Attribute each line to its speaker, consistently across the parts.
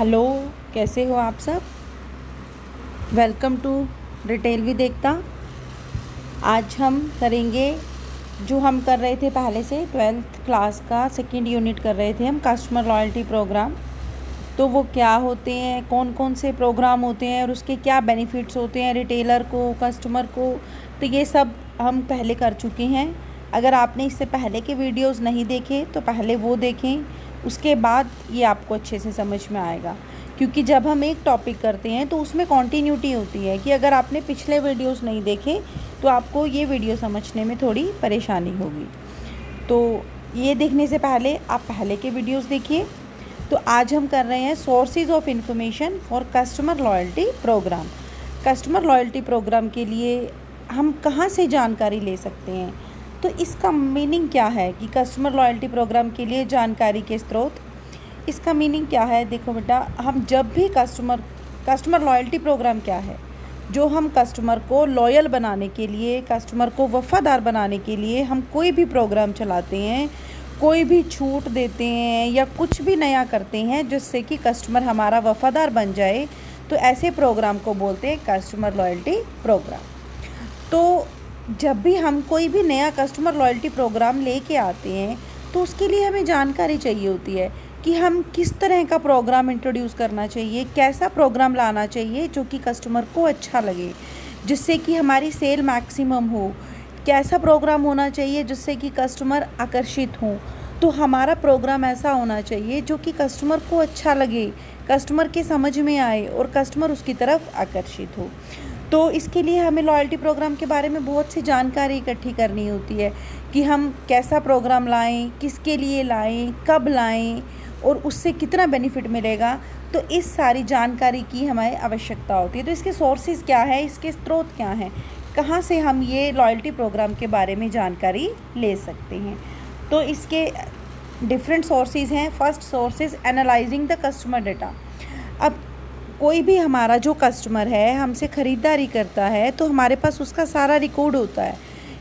Speaker 1: Hello, कैसे हो आप सब। वेलकम टू रिटेल विद एकता। आज हम करेंगे जो हम कर रहे थे पहले से 12th क्लास का सेकंड यूनिट कर रहे थे हम, कस्टमर लॉयल्टी प्रोग्राम। तो वो क्या होते हैं, कौन कौन से प्रोग्राम होते हैं और उसके क्या बेनिफिट्स होते हैं रिटेलर को, कस्टमर को, तो ये सब हम पहले कर चुके हैं। अगर आपने इससे पहले के वीडियोस नहीं देखे तो पहले वो देखें, उसके बाद ये आपको अच्छे से समझ में आएगा। क्योंकि जब हम एक टॉपिक करते हैं तो उसमें कॉन्टीन्यूटी होती है कि अगर आपने पिछले वीडियोस नहीं देखे तो आपको ये वीडियो समझने में थोड़ी परेशानी होगी। तो ये देखने से पहले आप पहले के वीडियोस देखिए। तो आज हम कर रहे हैं sources of information for customer loyalty program. Customer loyalty program के लिए हम कहाँ से जानकारी ले सकते हैं, तो इसका मीनिंग क्या है कि कस्टमर लॉयल्टी प्रोग्राम के लिए जानकारी के स्रोत। इसका मीनिंग क्या है, देखो बेटा, हम जब भी कस्टमर लॉयल्टी प्रोग्राम क्या है, जो हम कस्टमर को लॉयल बनाने के लिए, कस्टमर को वफ़ादार बनाने के लिए हम कोई भी प्रोग्राम चलाते हैं, कोई भी छूट देते हैं या कुछ भी नया करते हैं जिससे कि कस्टमर हमारा वफ़ादार बन जाए, तो ऐसे प्रोग्राम को बोलते हैं कस्टमर लॉयल्टी प्रोग्राम। तो जब भी हम कोई भी नया कस्टमर लॉयल्टी प्रोग्राम लेके आते हैं तो उसके लिए हमें जानकारी चाहिए होती है कि हम किस तरह का प्रोग्राम इंट्रोड्यूस करना चाहिए, कैसा प्रोग्राम लाना चाहिए जो कि कस्टमर को अच्छा लगे, जिससे कि हमारी सेल मैक्सिमम हो। कैसा प्रोग्राम होना चाहिए जिससे कि कस्टमर आकर्षित हों। तो हमारा प्रोग्राम ऐसा होना चाहिए जो कि कस्टमर को अच्छा लगे, कस्टमर के समझ में आए और कस्टमर उसकी तरफ आकर्षित हो। तो इसके लिए हमें लॉयल्टी प्रोग्राम के बारे में बहुत सी जानकारी इकट्ठी करनी होती है कि हम कैसा प्रोग्राम लाएं, किसके लिए लाएं, कब लाएं और उससे कितना बेनिफिट मिलेगा। तो इस सारी जानकारी की हमें आवश्यकता होती है। तो इसके सोर्सेज क्या है, इसके स्रोत क्या हैं, कहाँ से हम ये लॉयल्टी प्रोग्राम के बारे में जानकारी ले सकते हैं। तो इसके डिफरेंट सोर्सेज हैं। First sources analysing the customer data. अब कोई भी हमारा जो कस्टमर है हमसे ख़रीदारी करता है तो हमारे पास उसका सारा रिकॉर्ड होता है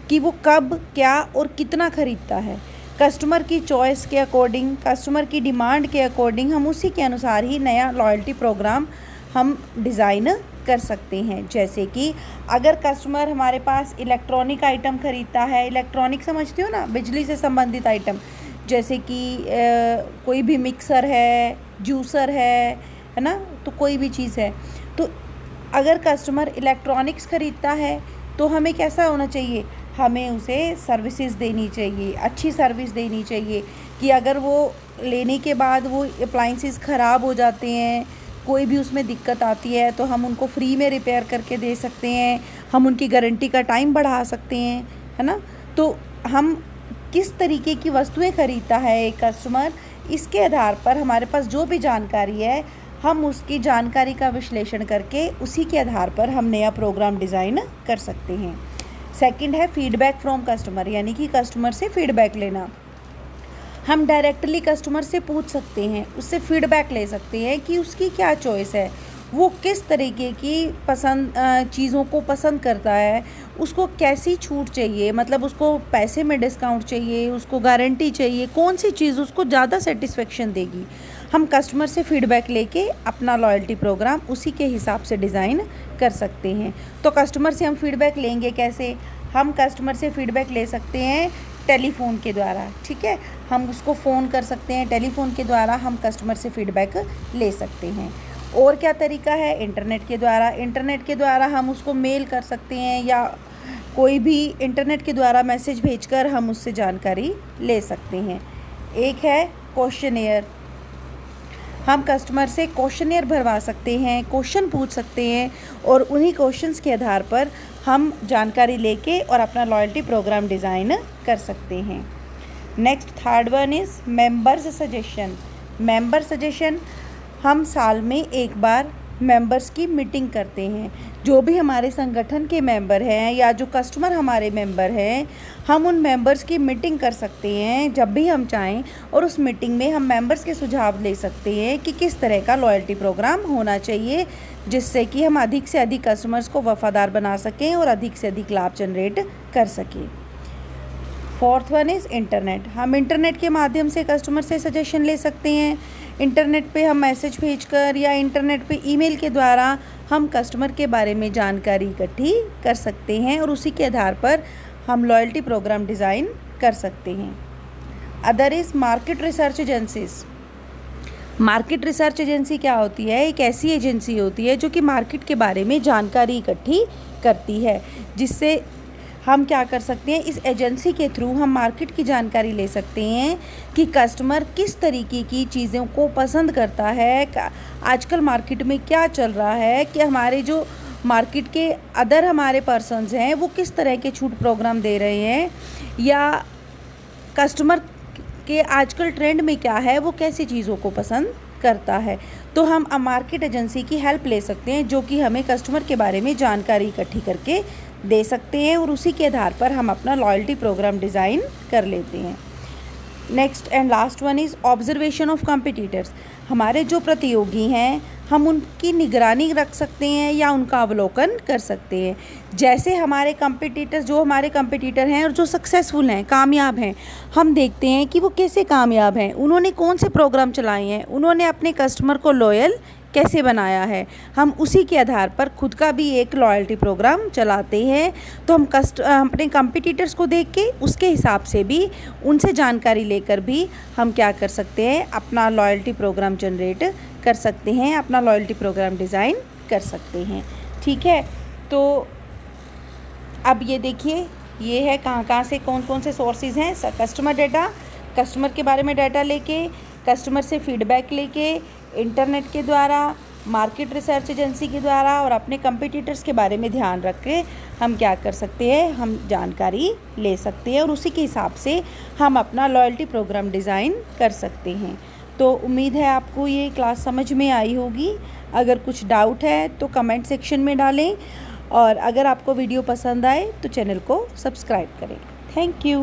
Speaker 1: कि वो कब, क्या और कितना ख़रीदता है। कस्टमर की चॉइस के अकॉर्डिंग, कस्टमर की डिमांड के अकॉर्डिंग हम उसी के अनुसार ही नया लॉयल्टी प्रोग्राम हम डिज़ाइन कर सकते हैं। जैसे कि अगर कस्टमर हमारे पास इलेक्ट्रॉनिक आइटम ख़रीदता है, इलेक्ट्रॉनिक समझते हो ना, बिजली से संबंधित आइटम, जैसे कि कोई भी मिक्सर है, जूसर है ना, तो कोई भी चीज़ है। तो अगर कस्टमर इलेक्ट्रॉनिक्स ख़रीदता है तो हमें कैसा होना चाहिए, हमें उसे सर्विसेज देनी चाहिए, अच्छी सर्विस देनी चाहिए कि अगर वो लेने के बाद वो अप्लाइंसेस ख़राब हो जाते हैं, कोई भी उसमें दिक्कत आती है तो हम उनको फ्री में रिपेयर करके दे सकते हैं, हम उनकी गारंटी का टाइम बढ़ा सकते हैं, है ना। तो हम किस तरीके की वस्तुएं ख़रीदता है एक कस्टमर, इसके आधार पर हमारे पास जो भी जानकारी है हम उसकी जानकारी का विश्लेषण करके उसी के आधार पर हम नया प्रोग्राम डिज़ाइन कर सकते हैं। सेकंड है फीडबैक फ्रॉम कस्टमर, यानी कि कस्टमर से फीडबैक लेना। हम डायरेक्टली कस्टमर से पूछ सकते हैं, उससे फीडबैक ले सकते हैं कि उसकी क्या चॉइस है, वो किस तरीके की चीज़ों को पसंद करता है, उसको कैसी छूट चाहिए, मतलब उसको पैसे में डिस्काउंट चाहिए, उसको गारंटी चाहिए, कौन सी चीज़ उसको ज़्यादा सेटिस्फेक्शन देगी। हम कस्टमर से फ़ीडबैक लेके अपना लॉयल्टी प्रोग्राम उसी के हिसाब से डिज़ाइन कर सकते हैं। तो कस्टमर से हम फ़ीडबैक लेंगे कैसे, हम कस्टमर से फ़ीडबैक ले सकते हैं टेलीफ़ोन के द्वारा, ठीक है। हम उसको फ़ोन कर सकते हैं, टेलीफ़ोन के द्वारा हम कस्टमर से फ़ीडबैक ले सकते हैं। और क्या तरीका है, इंटरनेट के द्वारा। इंटरनेट के द्वारा हम उसको मेल कर सकते हैं या कोई भी इंटरनेट के द्वारा मैसेज भेजकर हम उससे जानकारी ले सकते हैं। एक है क्वेश्चनेयर, हम कस्टमर से क्वेश्चनेयर भरवा सकते हैं, क्वेश्चन पूछ सकते हैं और उन्हीं क्वेश्चंस के आधार पर हम जानकारी लेके और अपना लॉयल्टी प्रोग्राम डिज़ाइन कर सकते हैं। Next third one is members suggestion. Member suggestion, हम साल में एक बार मेंबर्स की मीटिंग करते हैं। जो भी हमारे संगठन के मेंबर हैं या जो कस्टमर हमारे मेंबर हैं, हम उन मेंबर्स की मीटिंग कर सकते हैं जब भी हम चाहें और उस मीटिंग में हम मेंबर्स के सुझाव ले सकते हैं कि किस तरह का लॉयल्टी प्रोग्राम होना चाहिए जिससे कि हम अधिक से अधिक कस्टमर्स को वफ़ादार बना सकें और अधिक से अधिक लाभ जनरेट कर सकें। Fourth one is internet. हम इंटरनेट के माध्यम से कस्टमर से सजेशन ले सकते हैं। इंटरनेट पे हम मैसेज भेजकर या इंटरनेट पे ईमेल के द्वारा हम कस्टमर के बारे में जानकारी इकट्ठी कर सकते हैं और उसी के आधार पर हम लॉयल्टी प्रोग्राम डिज़ाइन कर सकते हैं। Other is market research agencies. Market research agency क्या होती है? एक ऐसी एजेंसी होती है जो कि मार्केट के बारे में जानकारी इकट्ठी करती है, जिससे हम क्या कर सकते हैं, इस एजेंसी के थ्रू हम मार्केट की जानकारी ले सकते हैं कि कस्टमर किस तरीके की चीज़ों को पसंद करता है, आजकल मार्केट में क्या चल रहा है, कि हमारे जो मार्केट के अदर हमारे पर्सन्स हैं वो किस तरह के छूट प्रोग्राम दे रहे हैं, या कस्टमर के आजकल ट्रेंड में क्या है, वो कैसी चीज़ों को पसंद करता है। तो हम मार्केट एजेंसी की हेल्प ले सकते हैं जो कि हमें कस्टमर के बारे में जानकारी इकट्ठी करके दे सकते हैं और उसी के आधार पर हम अपना लॉयल्टी प्रोग्राम डिज़ाइन कर लेते हैं। Next and last one is observation of competitors. हमारे जो प्रतियोगी हैं हम उनकी निगरानी रख सकते हैं या उनका अवलोकन कर सकते हैं। जैसे हमारे कंपटीटर हैं और जो सक्सेसफुल हैं, कामयाब हैं, हम देखते हैं कि वो कैसे कामयाब हैं, उन्होंने कौन से प्रोग्राम चलाए हैं, उन्होंने अपने कस्टमर को लॉयल कैसे बनाया है। हम उसी के आधार पर खुद का भी एक लॉयल्टी प्रोग्राम चलाते हैं। तो हम अपने कंपटीटर्स को देख के उसके हिसाब से भी उनसे जानकारी लेकर भी हम क्या कर सकते हैं, अपना लॉयल्टी प्रोग्राम जनरेट कर सकते हैं, अपना लॉयल्टी प्रोग्राम डिज़ाइन कर सकते हैं। ठीक है, तो अब ये देखिए, ये है कहाँ से कौन कौन से सोर्सेज हैं। कस्टमर डेटा, कस्टमर के बारे में डाटा लेके, कस्टमर से फीडबैक लेके, इंटरनेट के द्वारा, मार्केट रिसर्च एजेंसी के द्वारा और अपने कंपटीटर्स के बारे में ध्यान रख के हम क्या कर सकते हैं, हम जानकारी ले सकते हैं और उसी के हिसाब से हम अपना लॉयल्टी प्रोग्राम डिज़ाइन कर सकते हैं। तो उम्मीद है आपको ये क्लास समझ में आई होगी। अगर कुछ डाउट है तो कमेंट सेक्शन में डालें और अगर आपको वीडियो पसंद आए तो चैनल को सब्सक्राइब करें। Thank you.